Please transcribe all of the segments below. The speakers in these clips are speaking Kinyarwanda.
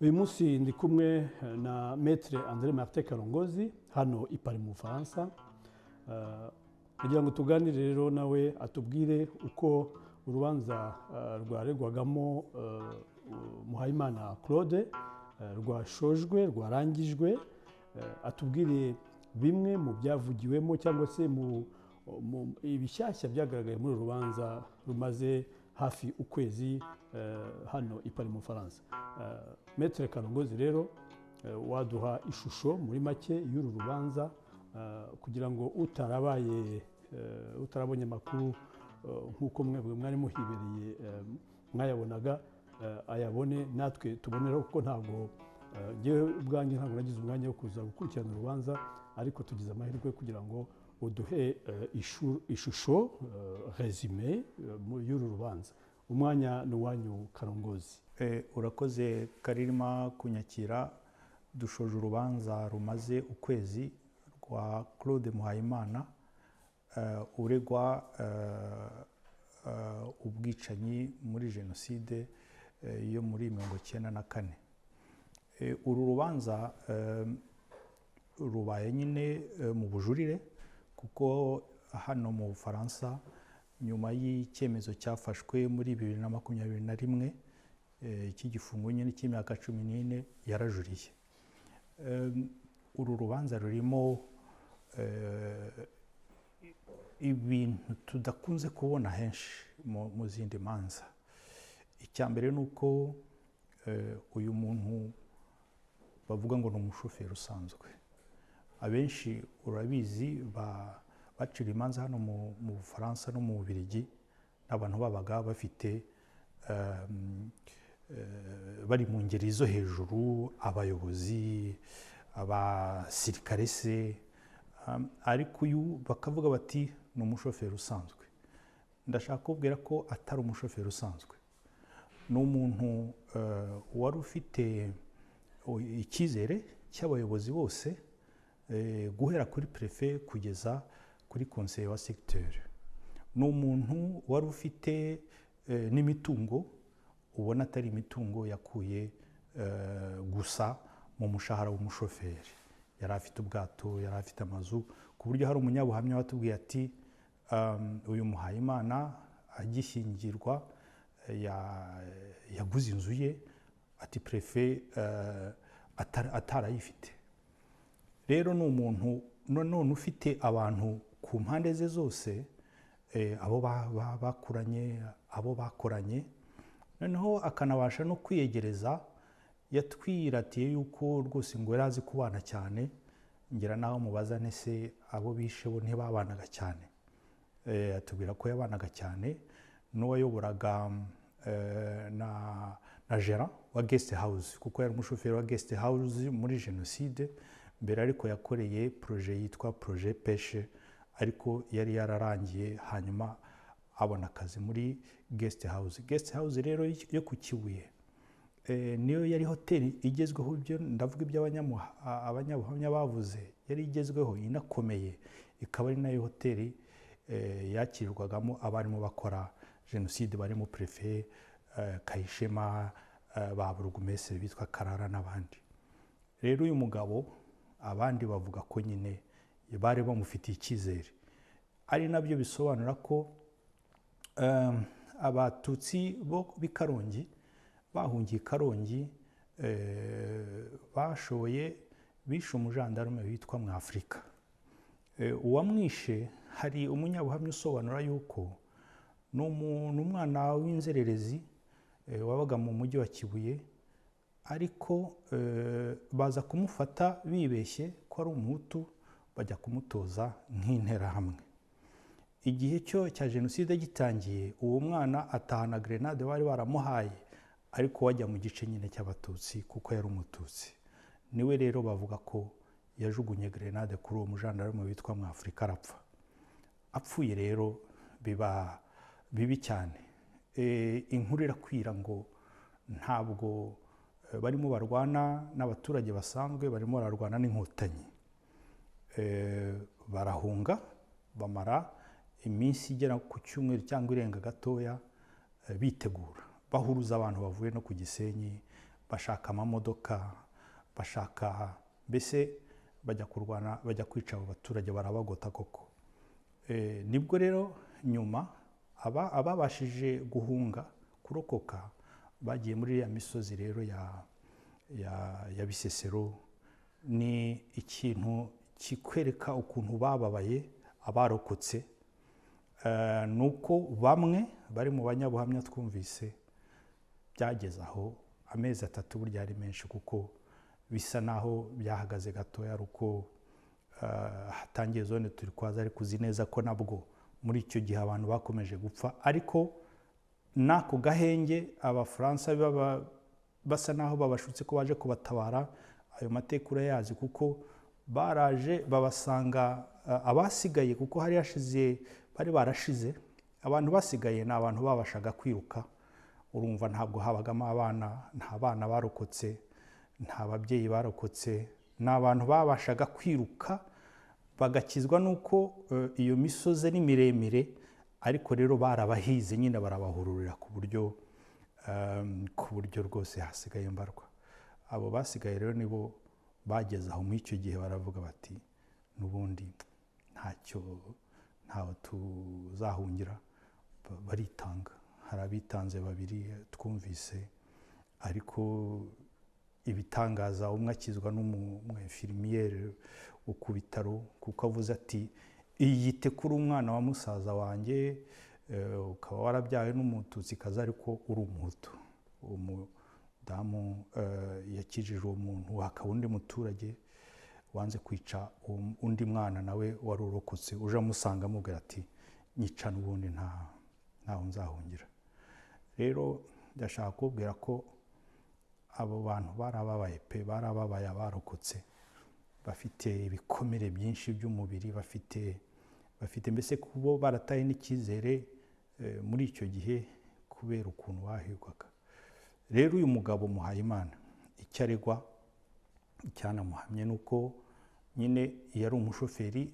uyu munsi ndi kumwe na Maître André Martin Karongozi hano i Paris mu Bufaransa. Kugira ngo tuganire rero nawe atubwire uko urubanza rwaregwagamo Muhayimana Claude rwashojwe rwarangijwe, atubwire bimwe mu byavugiwemo cyangwa se mu ibishyashya byagaragaye muri rubanza rumaze hafi ukwezi hano i Paris mu Bufaransa. Maître Karongozi rero waduha ishusho muri make y'uru rubanza kugira ngo utarabonye amakuru nk'uko mwebwe mwari muhibereye mwayabonaga ayabone, natwe tuboneraho, kuko ntabwo ngewe ubwanjye ntabwo nagize umwanya wo kuza gukurikirana urubanza, ariko tugize amahirwe kugira ngo uduhe ishusho resume y'uru rubanza. Umwanya ni uwanyu Karongozi. Urakoze Karirima kunyakira. Dushoje urubanza rumaze ukwezi rwa Claude Muhayimana uregwa ubwicanyi muri jenoside yo muri 1994. Uru rubanza rubaye nyine mu bujurire, kuko hano mu Bufaransa nyuma y'icyemezo cyafashwe muri 2021 cy'igifungo nyine cy'imyaka 14 yarajuriye. Uru rubanza rurimo ibintu tudakunze kubona henshi mu zindi manza. Icyambere ni uko uyu muntu bavuga ngo ni umushoferi usanzwe. Abenshi urabizi bacira imanza hano mu Bufaransa no mu Bubiligi n'abantu babaga bafite bari mu ngeri zo hejuru, abayobozi, abasirikare se, ariko uyu bakavuga bati ni umushoferi usanzwe. Ndashaka kubwira ko atari umushoferi usanzwe. Ni umuntu wari ufite icyizere cy'abayobozi bose, guhera kuri prefe kugeza kuri conseiller wa secteur. Ni umuntu wari ufite n'imitungo, ubona atari imitungo yakuye gusa mu mushahara w'umushoferi. Yari afite ubwato, yari afite amazu, ku buryo hari umunyabuhamya watubwiye ati uyu Muhayimana agishyingirwa yaguze inzu ye, ati prefe atarayifite. Rero ni umuntu none ufite abantu ku mpande ze zose, abo bakuranye, abo bakoranye, noneho akanabasha no kwiyegereza. Yatwiratiye yuko rwose ngo yari azi kubana cyane, ngira naho mubaza nese abo bishe bo ntibabanaga cyane. Atubwira ko yabanaga cyane n'uwayoboraga na Gerard wa guest house, kuko yari umushoferi wa guest house muri jenoside mbere, ariko yakoreye projet yitwa projet Pêche, ariko yari yararangiye, hanyuma abona akazi muri guest house. Guest house rero yo ku Kibuye niyo yari hoteli igezweho, ibyo ndavuga iby'abanyabuhamya bavuze, yari igezweho inakomeye, ikaba ari nayo hoteli yakirirwagamo abarimo bakora jenoside, barimo prefe Kayishema, ba burugumestre bitwa Karara n'abandi. Rero uyu mugabo abandi bavuga ko nyine bari bamufitiye icyizere, ari nabyo bisobanura ko abatutsi bo b'Ikarongi bahungiye Karongi bishe umujandarume witwa Mwafrika. Uwamwishe, hari umunyabuhamya usobanura yuko ni umwana w'inzererezi wabaga mu mujyi wa Kibuye, ariko baza kumufata bibeshye ko ari umuhutu, bajya kumutoza nk'interahamwe. Igihe cya jenoside gitangiye, uwo mwana atahana grenade bari baramuhaye, ariko wajya mu gice nyine cy'abatutsi kuko yari umututsi. Niwe rero bavuga ko yajugunye grenade kuri uwo mujandarume witwa Mwafrika, arapfa. Apfuye rero biba bibi cyane. Inkuru irakwira ngo ntabwo barimo barwana n'abaturage basanzwe, barimo bararwana n'inkotanyi. Barahunga, bamara iminsi igera ku cyumweru cyangwa irenga gatoya bitegura, bahuruza abantu bavuye no ku Gisenyi, bashaka amamodoka, bashaka mbese bajya kurwana, bajya kwica abo baturage, barabagota koko. Nibwo rero nyuma ababashije guhunga kurokoka bagiye muri iriya misozi rero ya Bisesero. Ni ikintu kikwereka ukuntu bababaye abarokotse. Nuko bamwe bari mu banyabuhamya twumvise byageze aho amezi 3 burya ari menshi, kuko bisa naho byahagaze gatoya ari uko hatangiye zone turi kwaza, ariko uzi neza ko nabwo muri icyo gihe abantu bakomeje gupfa. Ariko nako gahenge Abafaransa basa naho babashutse ko baje kubatabara. Ayo mateka urayazi, kuko baraje babasanga abasigaye, kuko hari hashize bari barashize. Abantu basigaye ni abantu babashaga kwiruka. Urumva ntabwo habagamo abana, nta bana barokotse, nta babyeyi barokotse. Ni abantu babashaga kwiruka bagakizwa nuko iyo misozi ni miremire, ariko rero barabahize nyine, barabahururira ku buryo rwose hasigaye mbarwa. Abo basigaye rero nibo bageze aho muri icyo gihe baravuga bati n'ubundi ntaho tuzahungira, baritanga. Hari abitanze 2 twumvise, ariko ibitangaza, umwe akizwa n'umwinfirmiyere wo ku bitaro, kuko avuze ati iyite kuri umwana wa musaza wanjye, ukaba warabyawe n'umututsikazi ariko uri umuhutu. Umudamu yakijije uwo muntu, hakaba undi muturage wanze kwica undi mwana nawe wari urokotse, uje amusanga amubwira ati nyica n'ubundi ntaho nzahungira. Rero ndashaka kubwira ko abo bantu barababaye pe, barababaye abarokotse, bafite ibikomere byinshi by'umubiri, bafite mbese kubo barataye n'icyizere muri icyo gihe kubera ukuntu bahigwaga. Rero uyu mugabo Muhayimana icyo aregwa cyanamuhamye nuko nyine yari umushoferi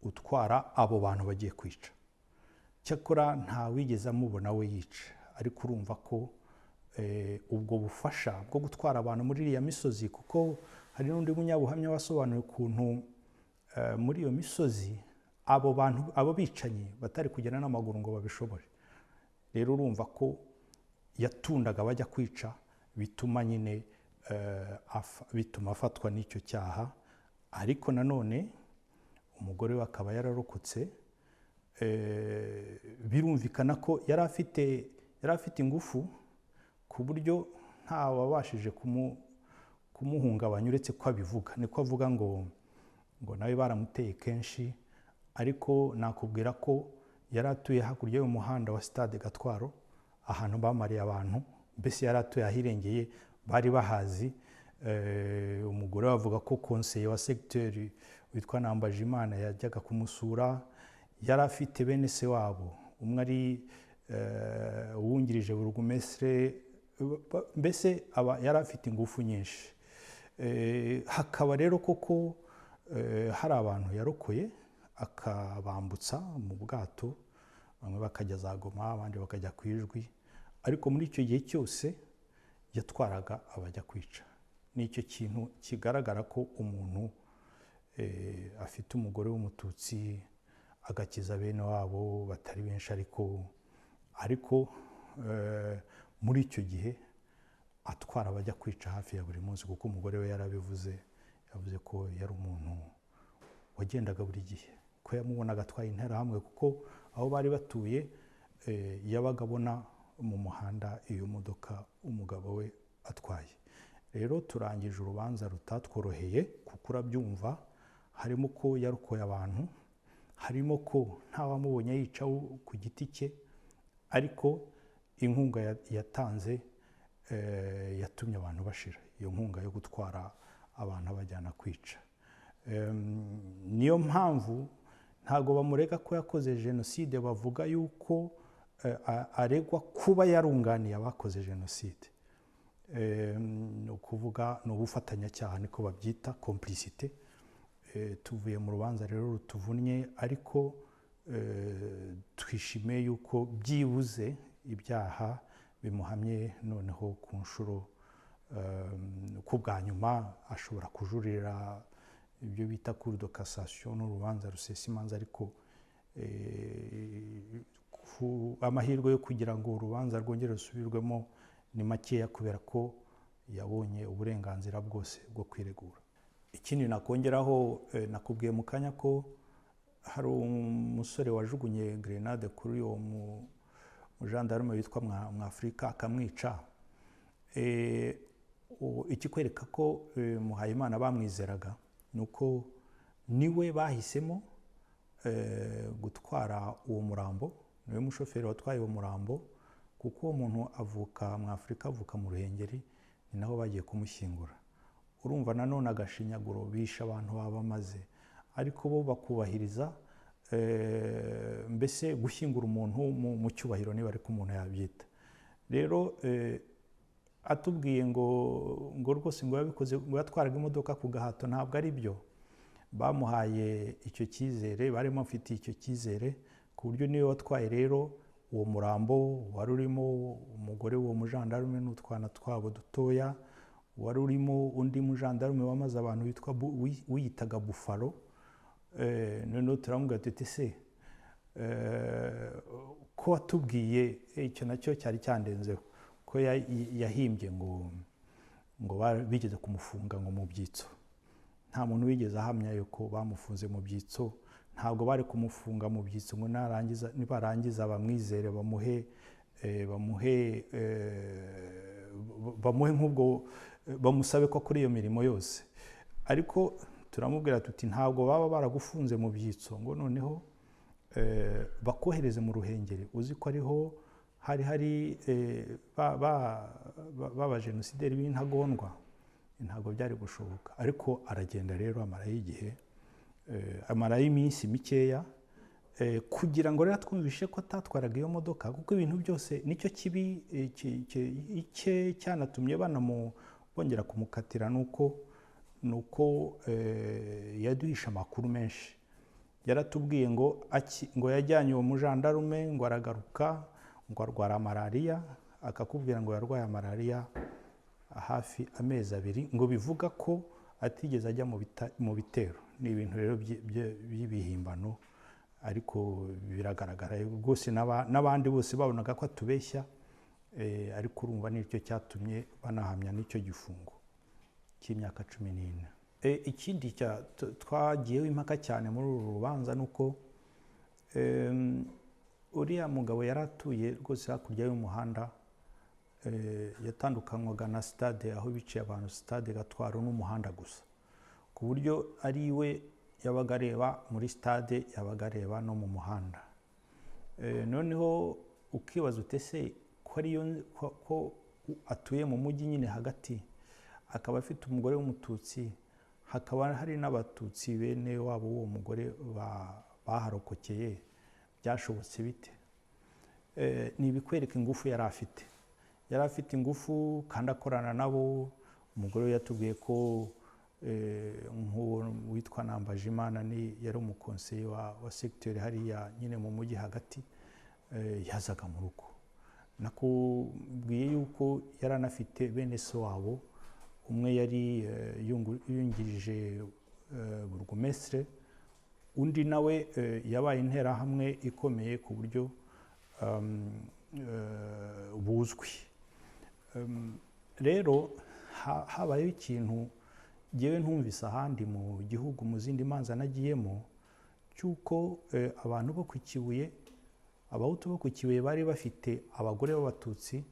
utwara abo bantu bagiye kwica. Cyakora nta wigeze amubona we yica, ariko urumva ko ubwo bufasha bwo gutwara abantu muri iriya misozi, kuko hari n'undi munyabuhamya wasobanuye ukuntu muri iyo misozi abo bantu, abo bicanyi batari kugenda n'amaguru ngo babishobore. Rero urumva ko yatundaga bajya kwica, bituma nyine bituma afatwa n'icyo cyaha. Ariko nanone umugore we akaba yararokotse. Birumvikana ko yari afite ingufu ku buryo nta wabashije kumuhungabanya uretse ko abivuga. Niko avuga ngo nawe baramuteye kenshi, ariko nakubwira ko yari atuye hakurya y'umuhanda wa Stade Gatwaro, ahantu bamariye abantu, mbese yari atuye ahirengeye, bari bahazi. Umugore bavuga ko konseye wa segiteri witwa Nambajimana yajyaga kumusura. Yari afite bene se wabo, umwe ari uwungirije burugumestre, mbese yari afite ingufu nyinshi. Hakaba rero koko hari abantu yarokoye akabambutsa mu bwato, bamwe bakajya za Goma, abandi bakajya ku Ijwi. Ariko muri icyo gihe cyose yatwaraga abajya kwica. Ni icyo kintu kigaragara ko umuntu afite umugore w'umututsi agakiza bene wabo batari benshi, ariko muri icyo gihe atwara abajya kwica hafi ya buri munsi, kuko umugore we yarabivuze, yavuze ko yari umuntu wagendaga buri gihe, ko yamubonaga atwaye interahamwe, kuko aho bari batuye yabaga abona mu muhanda iyo modoka umugabo we atwaye. Rero turangije urubanza rutatworoheye, kuko urabyumva, harimo ko yarokoye abantu, harimo ko nta wamubonye yica ku giti cye, ariko inkunga yatanze yatumye abantu bashira. Iyo nkunga yo gutwara abantu abajyana kwica. Niyo mpamvu ntago bamurega ko yakoze jenoside, bavuga yuko aregwa kuba yarunganiye abakoze jenoside. Ni ukuvuga ni ubufatanyacyaha, niko babyita, complicité. Tuvuye mu rubanza rero rutuvunnye, ariko twishimiye yuko byibuze ibyaha bimuhamye noneho ku nshuro ko bwa nyuma ashobora kujurira ibyo bita cour de cassation n'urubanza rusesa imanza, ariko amahirwe yo kugira ngo urubanza rwongere rusubirwemo ni makeya kubera ko yabonye uburenganzira bwose bwo kwiregura. Ikindi nakongeraho, nakubwiye mu kanya ko hari umusore wajugunye grenade kuri uwo mujandarume witwa Mwafurika akamwica. Ikikwereka ko Muhayimana bamwizeraga nuko niwe bahisemo gutwara uwo murambo, niwe mushoferi watwaye uwo murambo, kuko uwo muntu avuka Mwafurika, avuka mu Ruhengeri, ni naho bagiye kumushyingura. Urumva nanone agashinyaguro bisha abantu baba bamaze, ariko bo bakubahiriza mbese gushyingura umuntu mu cyubahiro, niba ariko umuntu yabyita. Rero atubwiye ngo rwose ngo yabikoze, ngo yatwaraga imodoka ku gahato, ntabwo ari byo. Bamuhaye icyo cyizere, barimo bafitiye icyo cyizere, ku buryo niwe watwaye rero uwo murambo wari urimo umugore w'uwo mujandarume n'utwana twabo dutoya, wari urimo undi mujandarume wamaze abantu wiyitaga Buffalo. Noneho turamubwira tuti se ko watubwiye, icyo nacyo cyari cyandenzeho, ko yahimbye ngo bigeze kumufunga ngo mu byitso. Nta muntu wigeze ahamya yuko bamufunze mu byitso, ntabwo bari kumufunga mu byitso ngo nibarangiza bamwizere bamuhe nk'ubwo bamusabe ko kuri iyo mirimo yose. Ariko turamubwira tuti ntabwo baba baragufunze mu byitso ngo noneho bakohereze mu Ruhengeri, uzi ko ariho hari b'abajenosideri b'intagondwa. Ntabwo byari gushoboka. Ariko aragenda rero amarayo igihe, amarayo iminsi mikeya, kugira ngo rero twumvishe ko atatwaraga iyo modoka, kuko ibintu byose nicyo kibi cyanatumye bongera kumukatira, nuko yaduhisha amakuru menshi. Yaratubwiye ngo yajyanye uwo mujandarume, ngo aragaruka, ngo arwara malariya, akakubwira ngo yarwaye malariya hafi amezi 2, ngo bivuga ko atigeze ajya mu bitero. Ni ibintu rero by'ibihimbano, ariko biragaragara rwose n'abandi bose babonaga ko atubeshya, ariko urumva nicyo cyatumye banahamya n'icyo gifungo cy'imyaka 14. Ikindi twagiyeho impaka cyane muri uru rubanza nuko uriya mugabo yaratuye rwose hakurya y'umuhanda, yatandukanywaga na stade, aho biciye abantu stade Gatwaro n'umuhanda gusa, ku buryo ari iwe yabaga areba muri stade, yabaga areba no mu muhanda. Noneho ukibaza utese ko atuye mu mujyi nyine hagati, akaba afite umugore w'umututsi, hakaba hari n'abatutsi bene wabo w'uwo mugore baharokokeye, byashobotse bite? Ni ibikwereka ingufu yari afite. Yari afite ingufu kandi akorana nabo. Umugore we yatubwiye ko nk'uwo witwa Nambajimana yari umukonseye wa secteur hariya nyine mu mujyi hagati, yazaga mu rugo. Nakubwiye yuko yari anafite bene so wabo, umwe yari yungirije burugumestre, undi nawe yabaye interahamwe ikomeye ku buryo buzwi. Rero habayeho ikintu ngewe ntumvise ahandi mu gihugu mu zindi manza nagiyemo, cy'uko abantu bo ku Kibuye, abahutu bo ku Kibuye bari bafite abagore b'abatutsi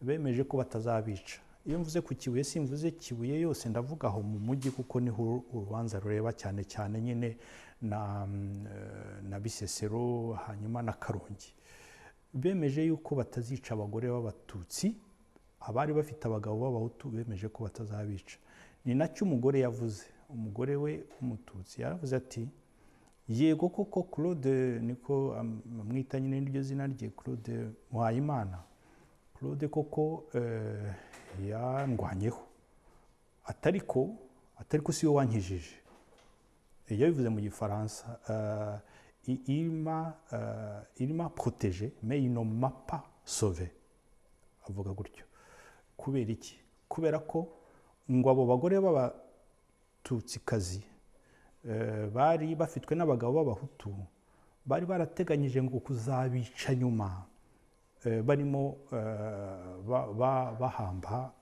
bemeje ko batazabica. Iyo mvuze ku Kibuye simvuze Kibuye yose, ndavuga aho mu mujyi, kuko niho urubanza rureba cyane cyane nyine na Bisesero, hanyuma na Karongi. Bemeje yuko batazica abagore b'abatutsi, abari bafite abagabo b'abahutu bemeje ko batazabica. Ni nacyo umugore yavuze. Umugore we w'umututsi yaravuze ati yego koko Claude, niko amwita nyine n'iryo zina rye, Claude Muhayimana, Claude koko yandwanyeho, atariko si we wankijije. Yabivuze mu Gifaransa, il m'a protégé mais il ne m'a pas sauvé. Avuga gutyo. Kubera iki? kubera ko ngo abo bagore b'abatutsikazi bari bafitwe n'abagabo b'abahutu bari barateganyije ngo kuzabica nyuma barimo bahamba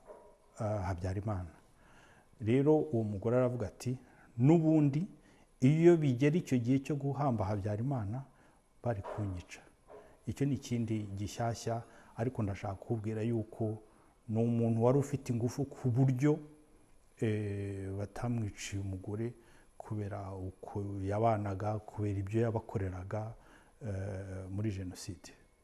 Habyarimana. Rero uwo mugore aravuga ati n'ubundi iyo bigera icyo gihe cyo guhamba Habyarimana bari kunyica. Icyo ni ikindi gishyashya, ariko ndashaka kubwira yuko ni umuntu wari ufite ingufu ku buryo batamwiciye umugore kubera uko yabanaga, kubera ibyo yabakoreraga muri jenoside.